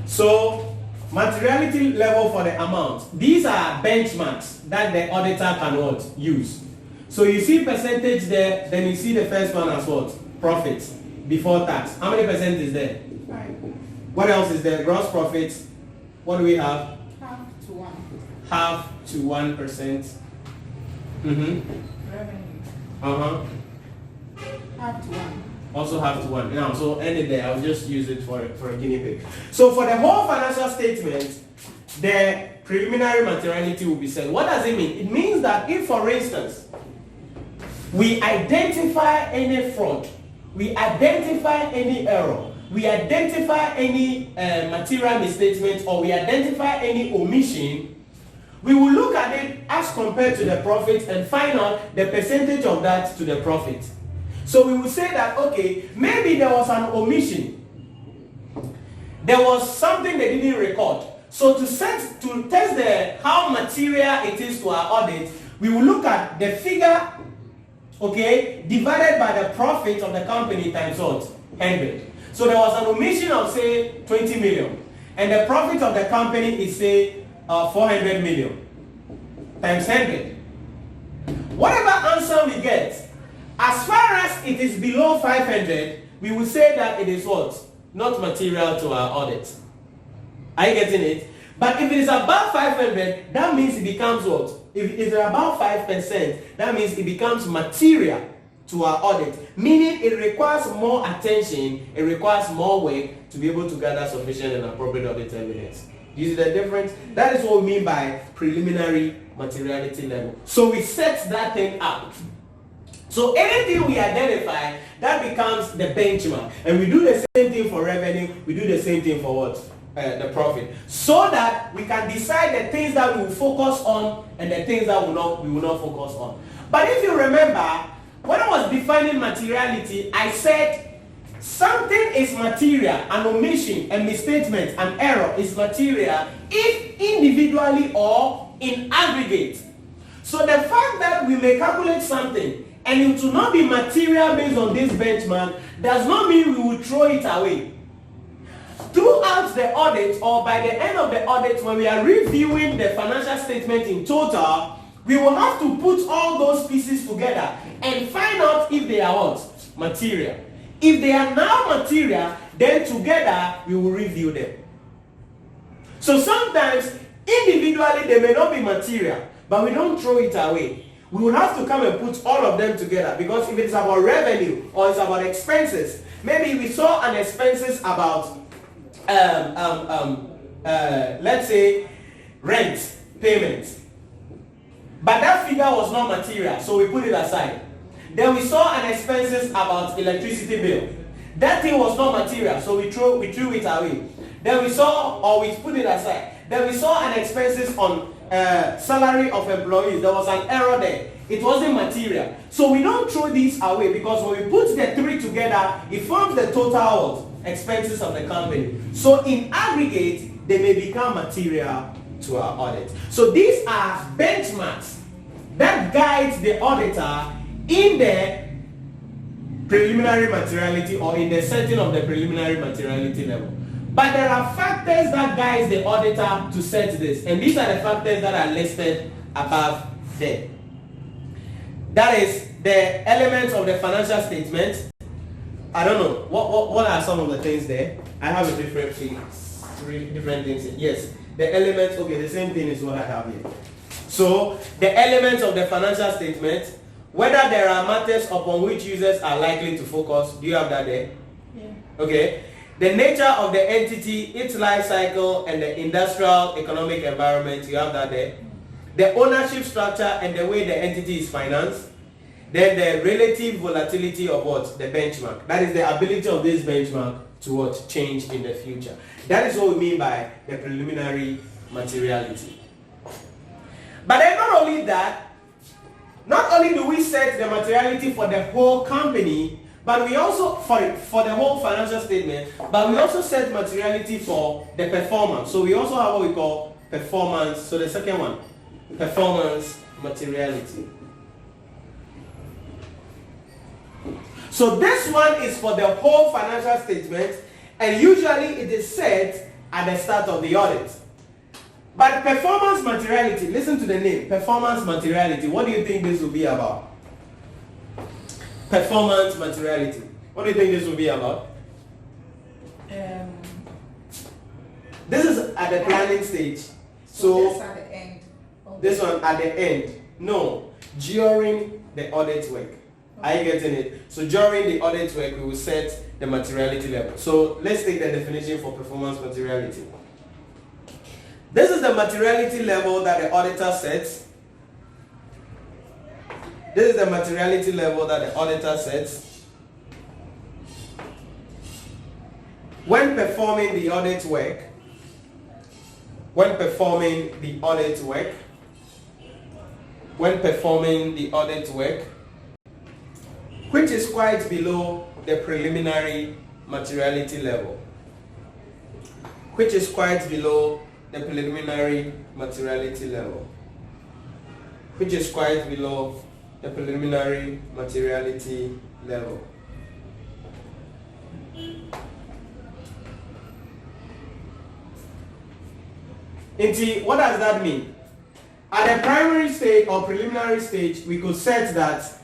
So, materiality level for the amount. These are benchmarks that the auditor can what? Use. So you see percentage there, then you see the first one as what? Profit before tax. How many percent is there? 5. What else is there? Gross profit. What do we have? Half to 1. Half to 1%. Revenue. Half to 1. Also half to 1. Now, so any day, I'll just use it for a guinea pig. So for the whole financial statement, the preliminary materiality will be set. What does it mean? It means that if, for instance, we identify any fraud, we identify any error, we identify any material misstatement, or we identify any omission, we will look at it as compared to the profit and find out the percentage of that to the profit. So we will say that, okay, maybe there was an omission. There was something they didn't record. So to test how material it is to our audit, we will look at the figure, okay, divided by the profit of the company times what? 100. So there was an omission of, say, 20 million. And the profit of the company is, say, 400 million times 100. Whatever answer we get, as far as it is below 500, we will say that it is what? Not material to our audit. Are you getting it? But if it is above 500, that means it becomes what? If it is above 5%, that means it becomes material to our audit. Meaning it requires more attention, it requires more work to be able to gather sufficient and appropriate audit evidence. You see the difference? That is what we mean by preliminary materiality level. So we set that thing up. So anything we identify, that becomes the benchmark. And we do the same thing for revenue, we do the same thing for what? The profit. So that we can decide the things that we will focus on and the things that we will not focus on. But if you remember, when I was defining materiality, I said something is material, an omission, a misstatement, an error is material if individually or in aggregate. So the fact that we may calculate something and it will not be material based on this benchmark does not mean we will throw it away. Throughout the audit, or by the end of the audit, when we are reviewing the financial statement in total, we will have to put all those pieces together and find out if they are what? Material. If they are now material, then together we will review them. So sometimes, individually, they may not be material, but we don't throw it away. We will have to come and put all of them together, because if it's about revenue or it's about expenses, maybe we saw an expenses about let's say rent payment, but that figure was not material, so we put it aside. Then we saw an expenses about electricity bill. That thing was not material, so we threw it away. Then we saw, or we put it aside. Then we saw an expenses on salary of employees. There was an error there. It wasn't material. So we don't throw these away, because when we put the three together, it forms the total expenses of the company. So in aggregate, they may become material to our audit. So these are benchmarks that guide the auditor in the preliminary materiality, or in the setting of the preliminary materiality level. But there are factors that guide the auditor to set this, and these are the factors that are listed above there. That is the elements of the financial statement. I don't know, what are some of the things there? I have a different things. Yes, the elements, okay, the same thing is what I have here. So, the elements of the financial statement, whether there are matters upon which users are likely to focus. Do you have that there? Yeah. Okay. The nature of the entity, its life cycle, and the industrial economic environment. You have that there. The ownership structure and the way the entity is financed. Then the relative volatility of what? The benchmark. That is the ability of this benchmark to what? Change in the future. That is what we mean by the preliminary materiality. But then not only that, not only do we set the materiality for the whole company, but we also, for the whole financial statement, but we also set materiality for the performance. So we also have what we call performance. So the second one, performance materiality. So this one is for the whole financial statement, and usually it is set at the start of the audit. But performance materiality, listen to the name, performance materiality. What do you think this will be about? Performance materiality. What do you think this will be about? This is at the planning stage. So this at the end. This one at the end. No, during the audit work. Are you getting it? So during the audit work, we will set the materiality level. So let's take the definition for performance materiality. This is the materiality level that the auditor sets. This is the materiality level that the auditor sets when performing the audit work. When performing the audit work. When performing the audit work, which is quite below the preliminary materiality level. Which is quite below the preliminary materiality level. Which is quite below the preliminary materiality level. Inti, what does that mean? At the primary stage or preliminary stage, we could set that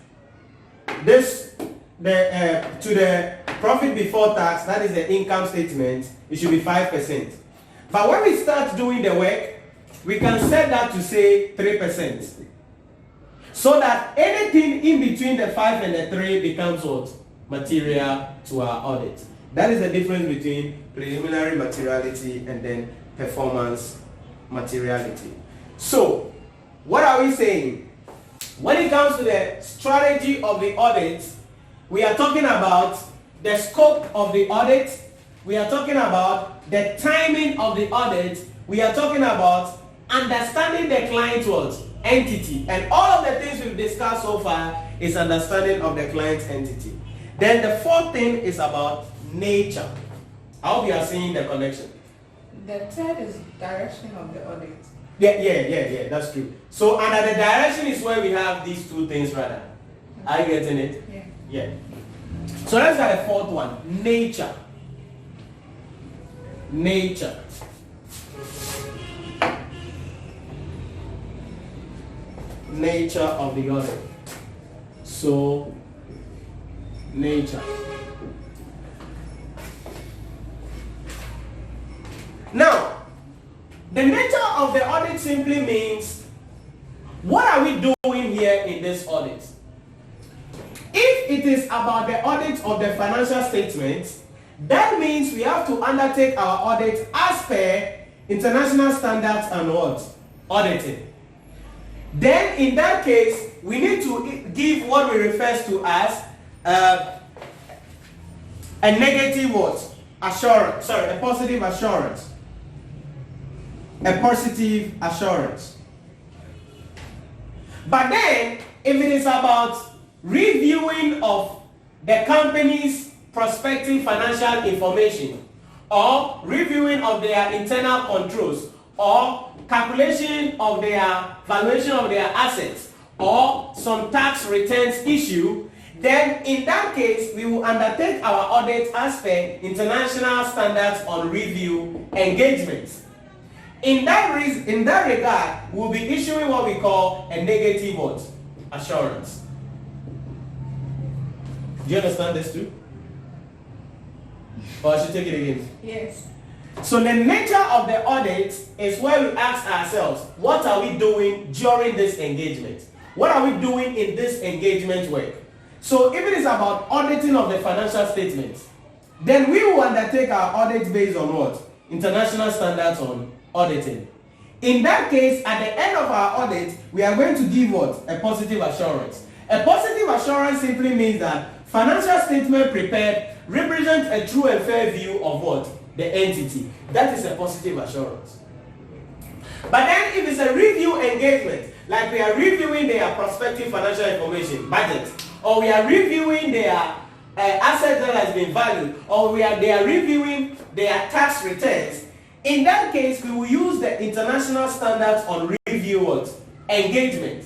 this to the profit before tax, that is the income statement, it should be 5%. But when we start doing the work, we can set that to say 3%. So that anything in between the 5 and the 3 becomes what? Material to our audit. That is the difference between preliminary materiality and then performance materiality. So, what are we saying? When it comes to the strategy of the audit, we are talking about the scope of the audit, we are talking about the timing of the audit, we are talking about understanding the client's what? Entity. And all of the things we've discussed so far is understanding of the client's entity. Then the fourth thing is about nature. I hope you are seeing the connection. The third is direction of the audit. Yeah, that's true. So under the direction is where we have these two things rather. Are you getting it? Yeah. So let's get the fourth one. Nature. Nature. Nature of the audit. So, nature. Now, the nature of the audit simply means, what are we doing here in this audit? If it is about the audit of the financial statements, that means we have to undertake our audit as per international standards and what? Auditing. Then in that case, we need to give what we refer to as a negative what? Assurance. Sorry, a positive assurance. A positive assurance. But then, if it is about reviewing of the company's prospective financial information, or reviewing of their internal controls, or calculation of their valuation of their assets, or some tax returns issue, then in that case we will undertake our audit as per international standards on review engagements. In that regard, we'll be issuing what we call a negative what? Assurance. Do you understand this too? Or I should take it again? Yes. So the nature of the audit is where we ask ourselves, what are we doing during this engagement? What are we doing in this engagement work? So if it is about auditing of the financial statements, then we will undertake our audit based on what? International standards on auditing. In that case, at the end of our audit, we are going to give what? A positive assurance. A positive assurance simply means that financial statement prepared represents a true and fair view of what? The entity. That is a positive assurance. But then if it's a review engagement, like we are reviewing their prospective financial information, budget, or we are reviewing their asset that has been valued, or they are reviewing their tax returns, in that case we will use the international standards on review what? Engagement.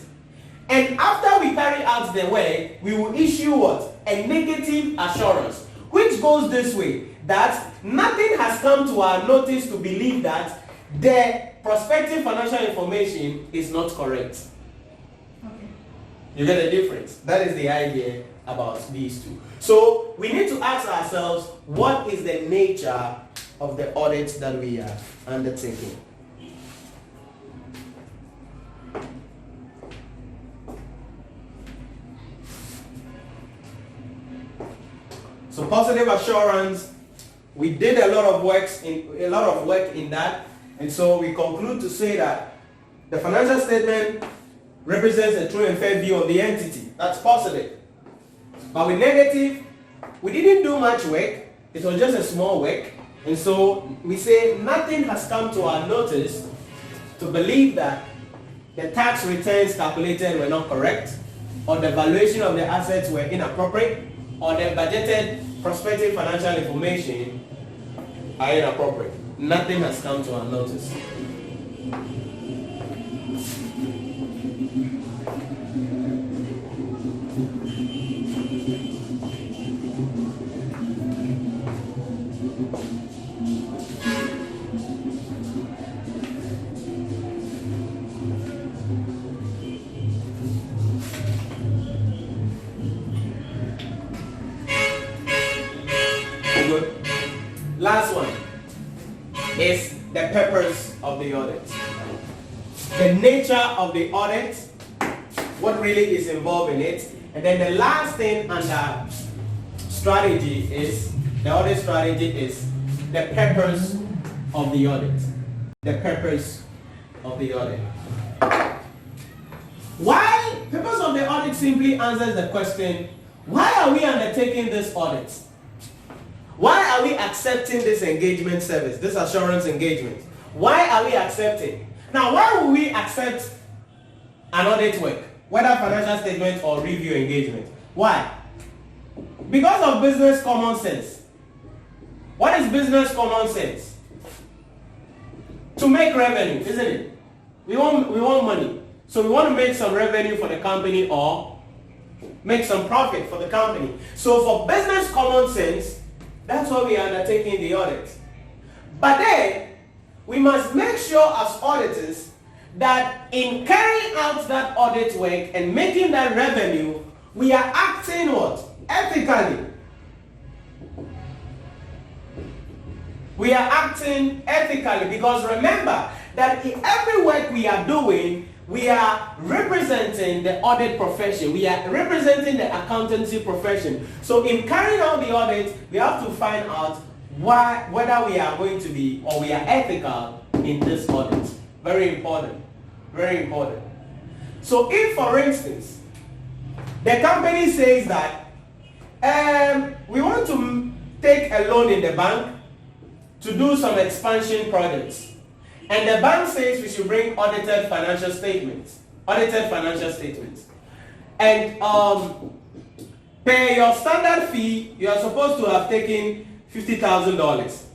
And after we carry out the work, we will issue what? A negative assurance, which goes this way, that nothing has come to our notice to believe that the prospective financial information is not correct. Okay. You get the difference? That is the idea about these two. So we need to ask ourselves, what is the nature of the audit that we are undertaking? So positive assurance, we did a lot of work in that, and so we conclude to say that the financial statement represents a true and fair view of the entity. That's positive. But with negative, we didn't do much work. It was just a small work, and so we say nothing has come to our notice to believe that the tax returns calculated were not correct, or the valuation of the assets were inappropriate, or the budgeted prospective financial information are inappropriate. Nothing has come to our notice. Good. Last one is the purpose of the audit. The nature of the audit, what really is involved in it. And then the last thing under strategy is, the audit strategy is the purpose of the audit. The purpose of the audit. Why? Purpose of the audit simply answers the question, why are we undertaking this audit? Why are we accepting this engagement service, this assurance engagement? Why are we accepting? Now, why would we accept an audit work, whether financial statement or review engagement? Why? Because of business common sense. What is business common sense? To make revenue, isn't it? We want money. So we want to make some revenue for the company or make some profit for the company. So for business common sense, that's why we are undertaking the audit. But then, we must make sure as auditors that in carrying out that audit work and making that revenue, we are acting what? Ethically. We are acting ethically, because remember that in every work we are doing, we are representing the audit profession. We are representing the accountancy profession. So in carrying out the audit, we have to find out whether we are going to be or we are ethical in this audit. Very important. Very important. So if, for instance, the company says that we want to take a loan in the bank to do some expansion projects, and the bank says we should bring audited financial statements. And pay your standard fee, you are supposed to have taken $50,000.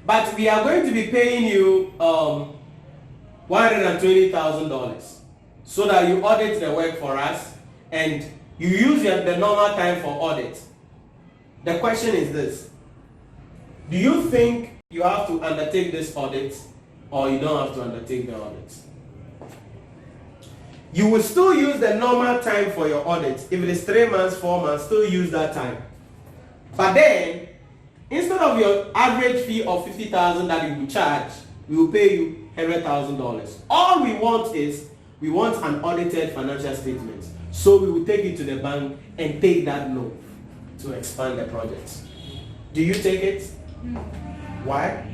But we are going to be paying you $120,000 so that you audit the work for us and you use the normal time for audit. The question is this: do you think you have to undertake this audit, or you don't have to undertake the audit? You will still use the normal time for your audit. If it is 3 months, 4 months, still use that time. But then, instead of your average fee of $50,000 that you will charge, we will pay you $100,000. All we want is, we want an audited financial statement. So we will take it to the bank and take that loan to expand the project. Do you take it? No. Why?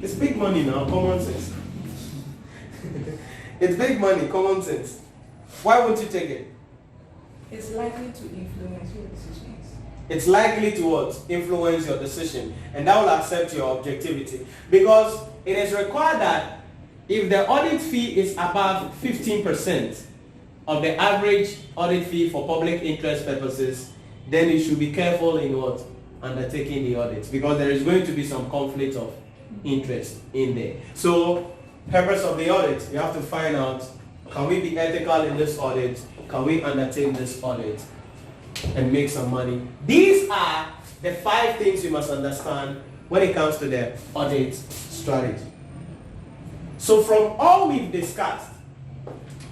It's big money now, common sense. It's big money, common sense. Why won't you take it? It's likely to influence your decisions. It's likely to what? Influence your decision. And that will accept your objectivity. Because it is required that if the audit fee is above 15% of the average audit fee for public interest purposes, then you should be careful in what? Undertaking the audit. Because there is going to be some conflict of interest in there. So, purpose of the audit, you have to find out, can we be ethical in this audit? Can we undertake this audit and make some money? These are the 5 things you must understand when it comes to the audit strategy. So from all we've discussed,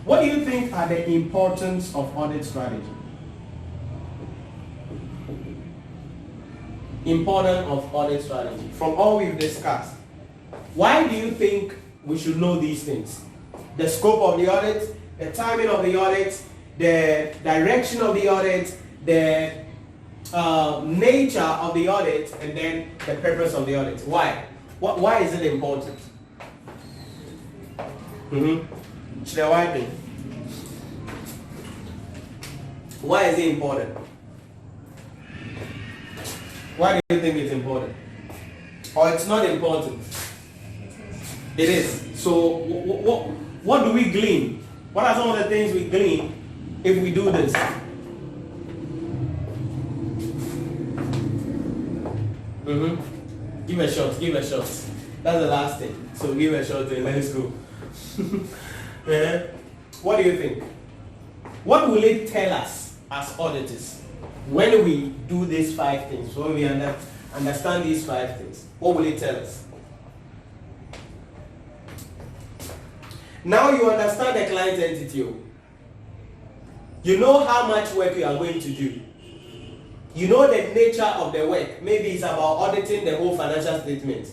what do you think are the importance of audit strategy? Importance of audit strategy. From all we've discussed, why do you think we should know these things? The scope of the audit, the timing of the audit, the direction of the audit, the nature of the audit, and then the purpose of the audit. Why? Why is it important? Should I wipe it? Why is it important? Why do you think it's important? Or it's not important? It is. So what do we glean? What are some of the things we glean if we do this? Give a shot, give a shot. That's the last thing. So give a shot and let's go. What do you think? What will it tell us as auditors when we do these 5 things? When we understand these 5 things, what will it tell us? Now you understand the client entity. You know how much work you are going to do. You know the nature of the work. Maybe it's about auditing the whole financial statement.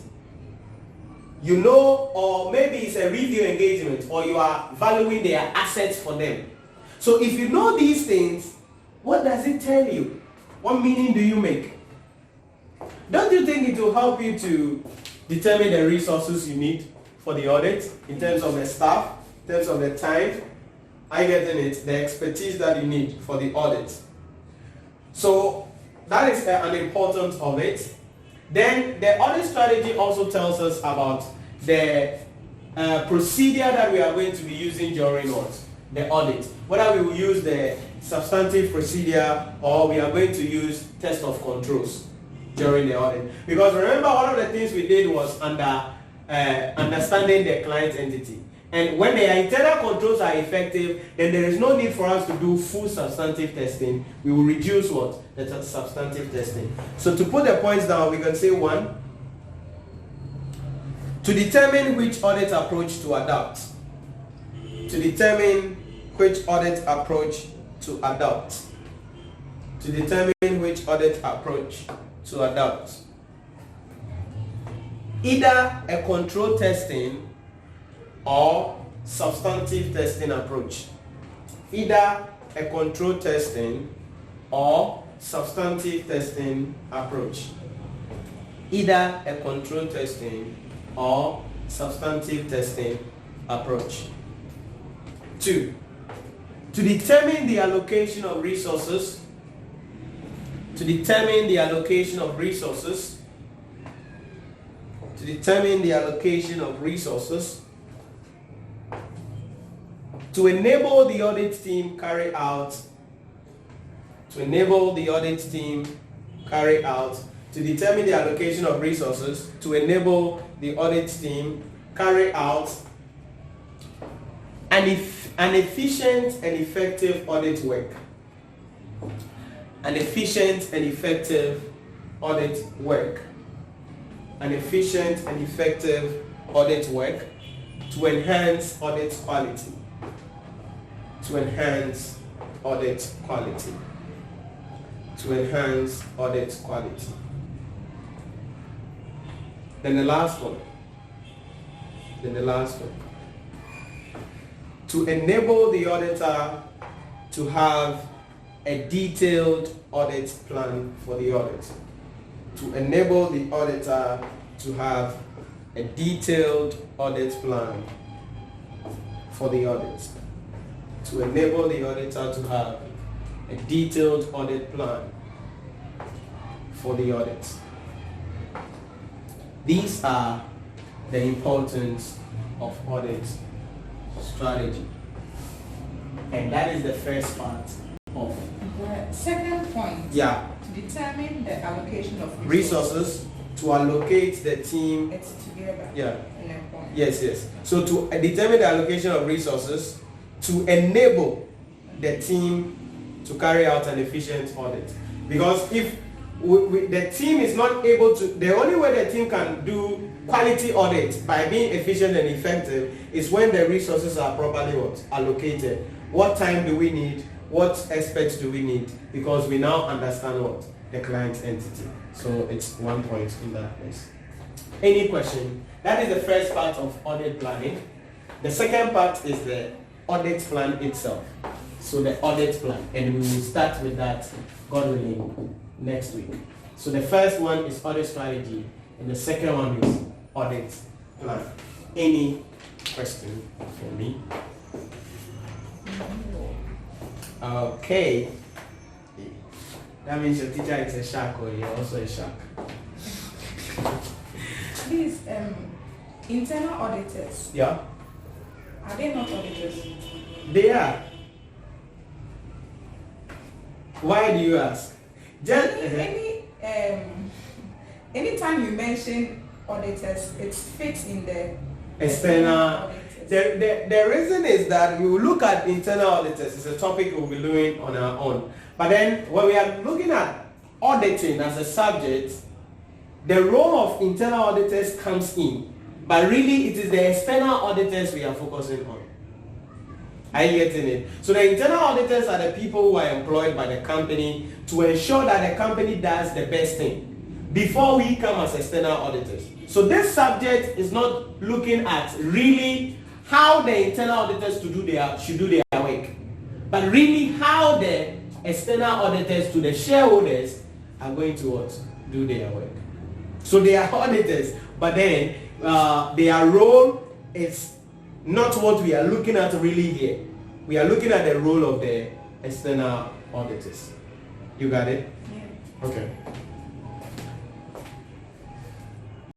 You know, or maybe it's a review engagement, or you are valuing their assets for them. So if you know these things, what does it tell you? What meaning do you make? Don't you think it will help you to determine the resources you need for the audit, in terms of the staff, in terms of the time? I get it, the expertise that you need for the audit. So that is an importance of it. Then the audit strategy also tells us about the procedure that we are going to be using during what? The audit. Whether we will use the substantive procedure or we are going to use test of controls during the audit. Because remember, one of the things we did was understanding the client entity. And when the internal controls are effective, then there is no need for us to do full substantive testing. We will reduce what? The substantive testing. So to put the points down, we can say 1. To determine which audit approach to adopt. To determine which audit approach to adopt. To determine which audit approach to adopt. Either a control testing or substantive testing approach. Either a control testing or substantive testing approach. Either a control testing or substantive testing approach. 2. To determine the allocation of resources. To determine the allocation of resources. To determine the allocation of resources. To enable the audit team carry out. To enable the audit team carry out. To determine the allocation of resources. To enable the audit team carry out an efficient and effective audit work. An efficient and effective audit work. An efficient and effective audit work to enhance audit quality. To enhance audit quality. To enhance audit quality. Then the last one. To enable the auditor to have a detailed audit plan for the audit. To enable the auditor to have a detailed audit plan for the audit. To enable the auditor to have a detailed audit plan for the audit. These are the importance of audit strategy. And that is the first part of the second point. Yeah. To determine the allocation of resources to allocate the team. It's together. Yeah. In a point. Yes. So to determine the allocation of resources to enable the team to carry out an efficient audit. Because if the team is not able to, the only way the team can do quality audit by being efficient and effective is when the resources are properly allocated. What time do we need? What experts do we need? Because we now understand what? The client entity. So it's 1 point in that place. Any question? That is the first part of audit planning. The second part is the audit plan itself. So the audit plan, and we will start with that, God willing, next week. So the first one is audit strategy, and the second one is audit plan. Any question for me? Okay. That means your teacher is a shark, or you're also a shark. Please, internal auditors. Yeah. Are they not auditors? They are. Why do you ask? Just anytime you mention auditors, it fits in the external. auditors. The reason is that we will look at internal auditors. It's a topic we'll be doing on our own. But then when we are looking at auditing as a subject, the role of internal auditors comes in. But really, it is the external auditors we are focusing on. Are you getting it? So the internal auditors are the people who are employed by the company to ensure that the company does the best thing before we come as external auditors. So this subject is not looking at really how the internal auditors should do their work, but really how the external auditors to the shareholders are going to do their work. So they are auditors, but then their role is not what we are looking at really here. We are looking at the role of the external auditors. You got it? Yeah. Okay.